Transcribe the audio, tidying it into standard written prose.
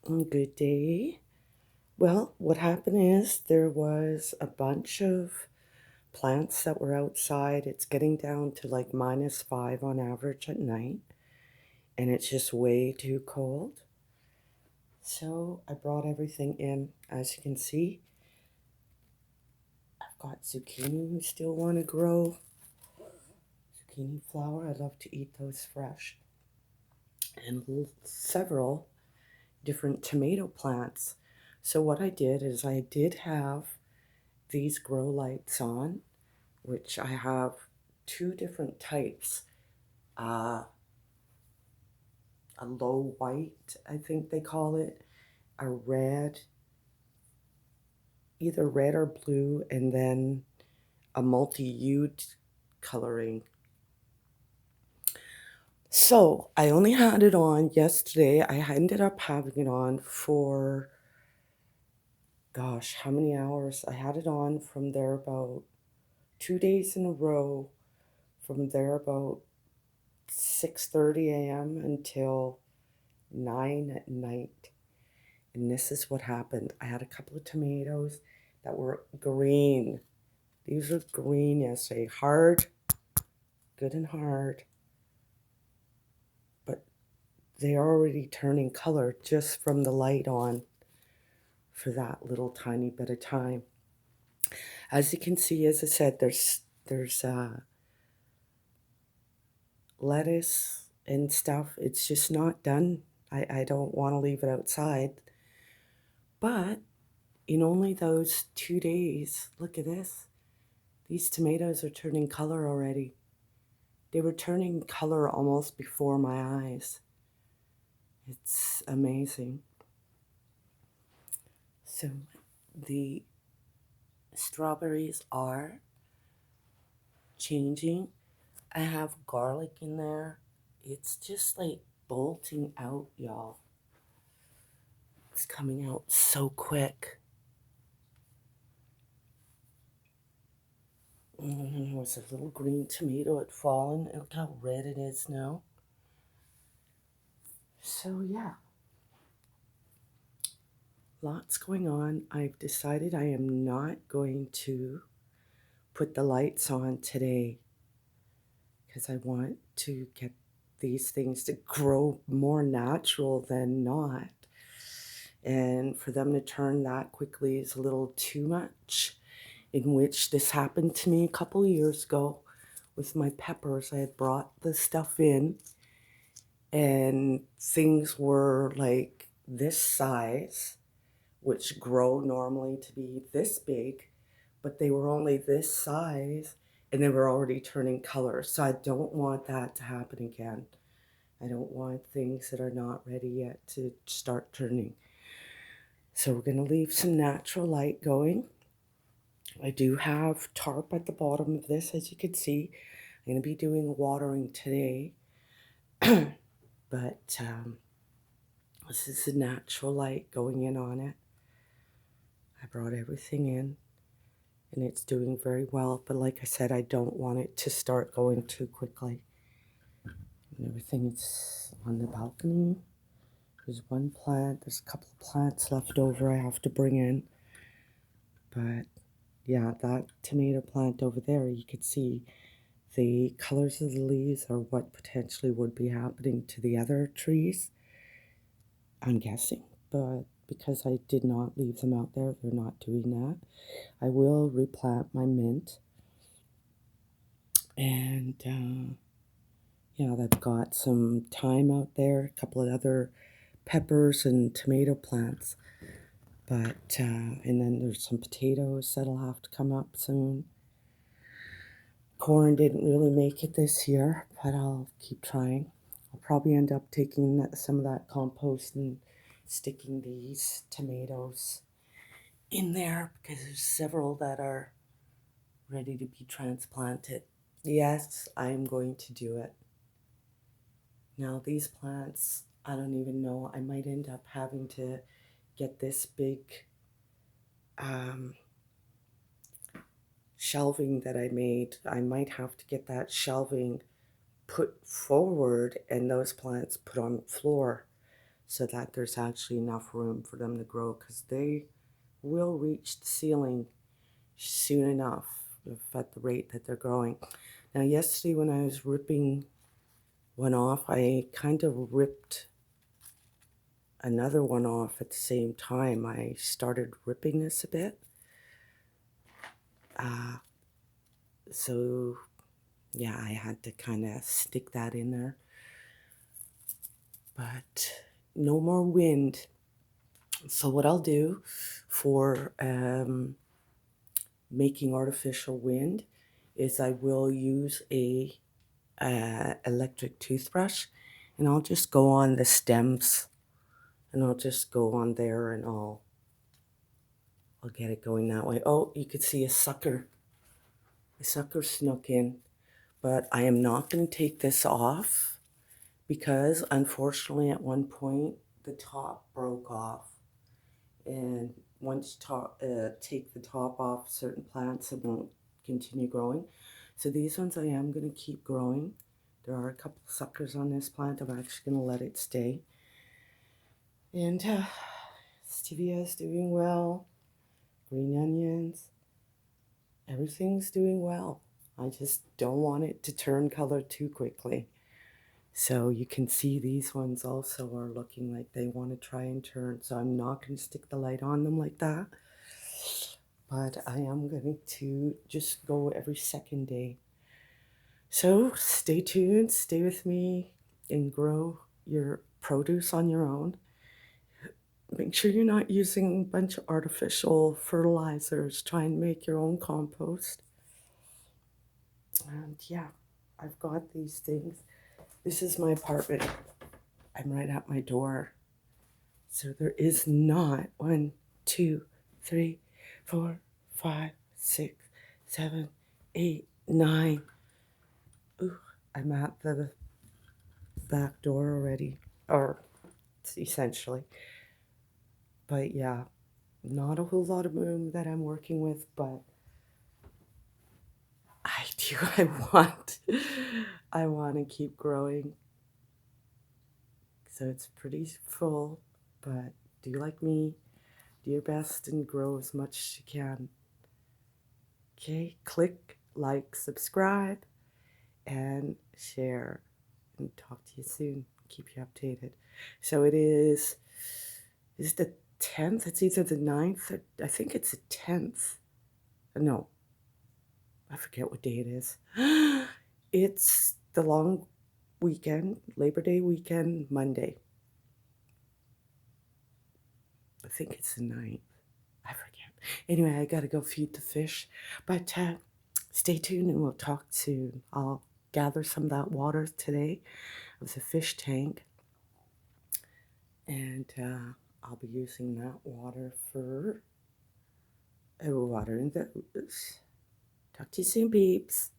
Good day. Well, what happened is there was a bunch of plants that were outside. It's getting down to like -5 on average at night, and it's just way too cold. So I brought everything in. As you can see, I've got zucchini who still want to grow. Zucchini flower, I love to eat those fresh. And several different tomato plants. So what I did is I did have these grow lights on, which I have two different types. Uh, a low white, I think they call it, a red, either red or blue, and then a multi-hued coloring. So I only had it on yesterday. I ended up having it on for, gosh, how many hours? I had it on from there about 2 days in a row, from there about 6:30 a.m. until 9 at night. And this is what happened. I had a couple of tomatoes that were green. These were green yesterday. Hard, good and hard. But they're already turning color just from the light on for that little tiny bit of time. As you can see, as I said, there's lettuce and stuff. It's just not done. I don't want to leave it outside. But in only those 2 days, look at this. These tomatoes are turning color already. They were turning color almost before my eyes. It's amazing. So the strawberries are changing. I have garlic in there. It's just like bolting out, y'all. It's coming out so quick. There was a little green tomato had fallen. Look how red it is now. So yeah, lots going on. I've decided I am not going to put the lights on today because I want to get these things to grow more natural than not. And for them to turn that quickly is a little too much, in which this happened to me a couple of years ago with my peppers. I had brought the stuff in and things were like this size, which grow normally to be this big, but they were only this size and they were already turning color. So I don't want that to happen again. I don't want things that are not ready yet to start turning. So we're going to leave some natural light going. I do have tarp at the bottom of this, as you can see. I'm going to be doing watering today, but this is the natural light going in on it. I brought everything in and it's doing very well. But like I said, I don't want it to start going too quickly. And everything is on the balcony. There's one plant. There's a couple of plants left over I have to bring in. But yeah, that tomato plant over there, you could see the colors of the leaves are what potentially would be happening to the other trees, I'm guessing. But because I did not leave them out there, they're not doing that. I will replant my mint. And yeah, I've got some thyme out there, a couple of other peppers and tomato plants. But, and then there's some potatoes that'll have to come up soon. Corn didn't really make it this year, but I'll keep trying. I'll probably end up taking some of that compost and sticking these tomatoes in there because there's several that are ready to be transplanted. Yes, I'm going to do it. Now these plants, I don't even know, I might end up having to get this big shelving that I made. I might have to get that shelving put forward and those plants put on the floor so that there's actually enough room for them to grow, because they will reach the ceiling soon enough if at the rate that they're growing. Now, yesterday when I was ripping one off, I kind of ripped another one off at the same time. I started ripping this a bit. Uh, so, yeah, I had to kind of stick that in there. But no more wind. So what I'll do for making artificial wind is I will use a electric toothbrush, and I'll just go on the stems, and I'll just go on there, and I'll get it going that way. Oh, you could see a sucker. A sucker snuck in, but I am not going to take this off because unfortunately at one point the top broke off. And once take the top off certain plants, it won't continue growing. So these ones I am going to keep growing. There are a couple suckers on this plant. I'm actually going to let it stay. And stevia is doing well. Green onions. Everything's doing well. I just don't want it to turn color too quickly. So you can see these ones also are looking like they want to try and turn. So I'm not going to stick the light on them like that. But I am going to just go every second day. So stay tuned, stay with me, and grow your produce on your own. Make sure you're not using a bunch of artificial fertilizers. Try and make your own compost. And yeah, I've got these things. This is my apartment. I'm right at my door. So there is not 1, 2, 3, 4, 5, 6, 7, 8, 9. Ooh, I'm at the back door already, or essentially. But yeah, not a whole lot of room that I'm working with, but I do. I want to keep growing. So it's pretty full, but do like me. Do your best and grow as much as you can. Okay, click, like, subscribe, and share. And talk to you soon. Keep you updated. So it is the 10th? It's either the 9th, or I think it's the 10th. No, I forget what day it is. It's the long weekend, Labor Day weekend, Monday. I think it's the 9th. I forget. Anyway, I gotta go feed the fish. But stay tuned and we'll talk soon. I'll gather some of that water today of the fish tank. And I'll be using that water for watering those. Talk to you soon, peeps.